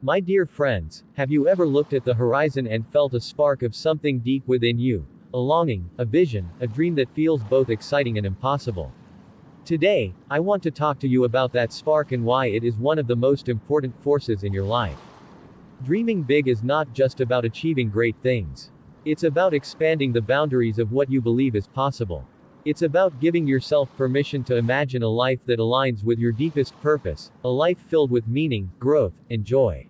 My dear friends, have you ever looked at the horizon and felt a spark of something deep within you? A longing, a vision, a dream that feels both exciting and impossible. Today, I want to talk to you about that spark and why it is one of the most important forces in your life. Dreaming big is not just about achieving great things. It's about expanding the boundaries of what you believe is possible. It's about giving yourself permission to imagine a life that aligns with your deepest purpose, a life filled with meaning, growth, and joy.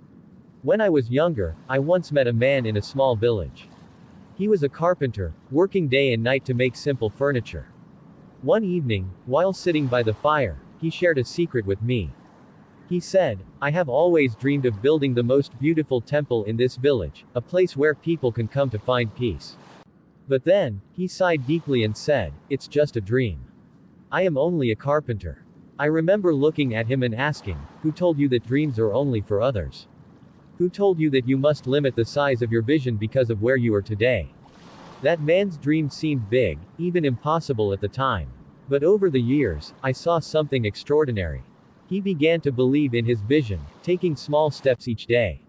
When I was younger, I once met a man in a small village. He was a carpenter, working day and night to make simple furniture. One evening, while sitting by the fire, he shared a secret with me. He said, "I have always dreamed of building the most beautiful temple in this village, a place where people can come to find peace." But then, he sighed deeply and said, "It's just a dream. I am only a carpenter." I remember looking at him and asking, "Who told you that dreams are only for others? Who told you that you must limit the size of your vision because of where you are today?" That man's dream seemed big, even impossible at the time. But over the years, I saw something extraordinary. He began to believe in his vision, taking small steps each day.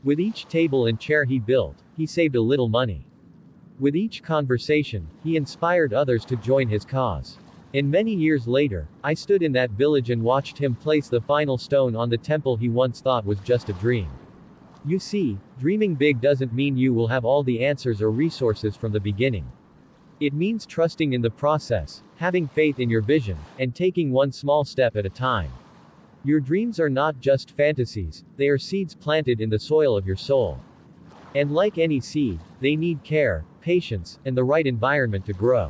With each table and chair he built, he saved a little money. With each conversation, he inspired others to join his cause. And many years later, I stood in that village and watched him place the final stone on the temple he once thought was just a dream. You see, dreaming big doesn't mean you will have all the answers or resources from the beginning. It means trusting in the process, having faith in your vision, and taking one small step at a time. Your dreams are not just fantasies, they are seeds planted in the soil of your soul. And like any seed, they need care, patience, and the right environment to grow.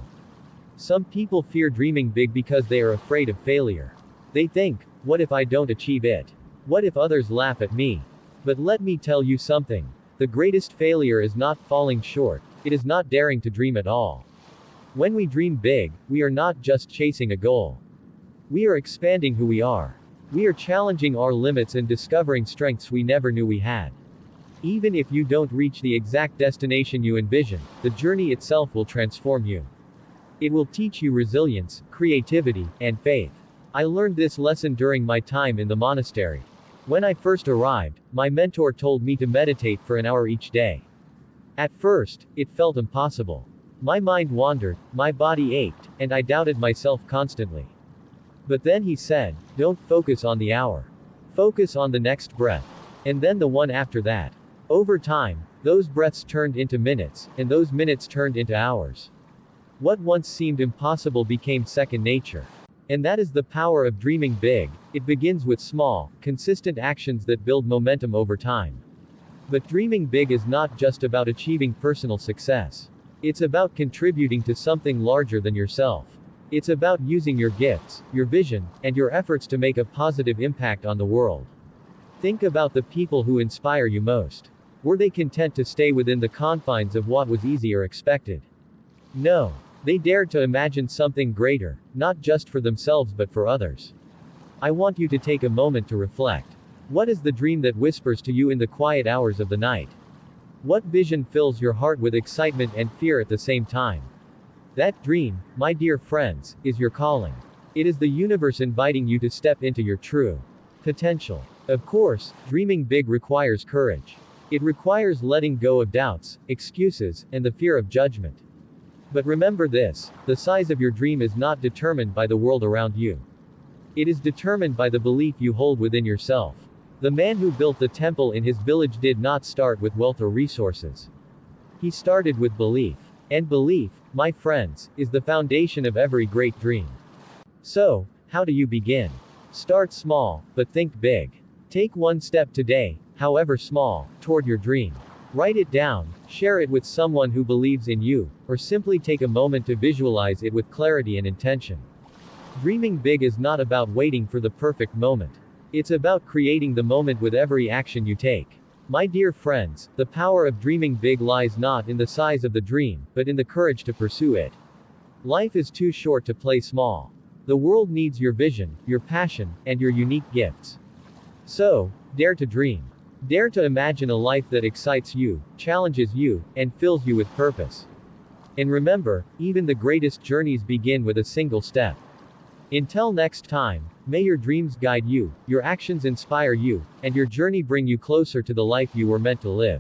Some people fear dreaming big because they are afraid of failure. They think, what if I don't achieve it? What if others laugh at me? But let me tell you something. The greatest failure is not falling short, it is not daring to dream at all. When we dream big, we are not just chasing a goal. We are expanding who we are. We are challenging our limits and discovering strengths we never knew we had. Even if you don't reach the exact destination you envision, the journey itself will transform you. It will teach you resilience, creativity, and faith. I learned this lesson during my time in the monastery. When I first arrived, my mentor told me to meditate for an hour each day. At first, it felt impossible. My mind wandered, my body ached, and I doubted myself constantly. But then he said, "Don't focus on the hour. Focus on the next breath. And then the one after that." Over time, those breaths turned into minutes, and those minutes turned into hours. What once seemed impossible became second nature. And that is the power of dreaming big. It begins with small, consistent actions that build momentum over time. But dreaming big is not just about achieving personal success. It's about contributing to something larger than yourself. It's about using your gifts, your vision, and your efforts to make a positive impact on the world. Think about the people who inspire you most. Were they content to stay within the confines of what was easy or expected? No. They dared to imagine something greater, not just for themselves but for others. I want you to take a moment to reflect. What is the dream that whispers to you in the quiet hours of the night? What vision fills your heart with excitement and fear at the same time? That dream, my dear friends, is your calling. It is the universe inviting you to step into your true potential. Of course, dreaming big requires courage. It requires letting go of doubts, excuses, and the fear of judgment. But remember this, the size of your dream is not determined by the world around you. It is determined by the belief you hold within yourself. The man who built the temple in his village did not start with wealth or resources. He started with belief. And belief, my friends, is the foundation of every great dream. So, how do you begin? Start small, but think big. Take one step today, however small, toward your dream. Write it down, share it with someone who believes in you, or simply take a moment to visualize it with clarity and intention. Dreaming big is not about waiting for the perfect moment. It's about creating the moment with every action you take. My dear friends, the power of dreaming big lies not in the size of the dream, but in the courage to pursue it. Life is too short to play small. The world needs your vision, your passion, and your unique gifts. So, dare to dream. Dare to imagine a life that excites you, challenges you, and fills you with purpose. And remember, even the greatest journeys begin with a single step. Until next time, May your dreams guide you, your actions inspire you, and your journey bring you closer to the life you were meant to live.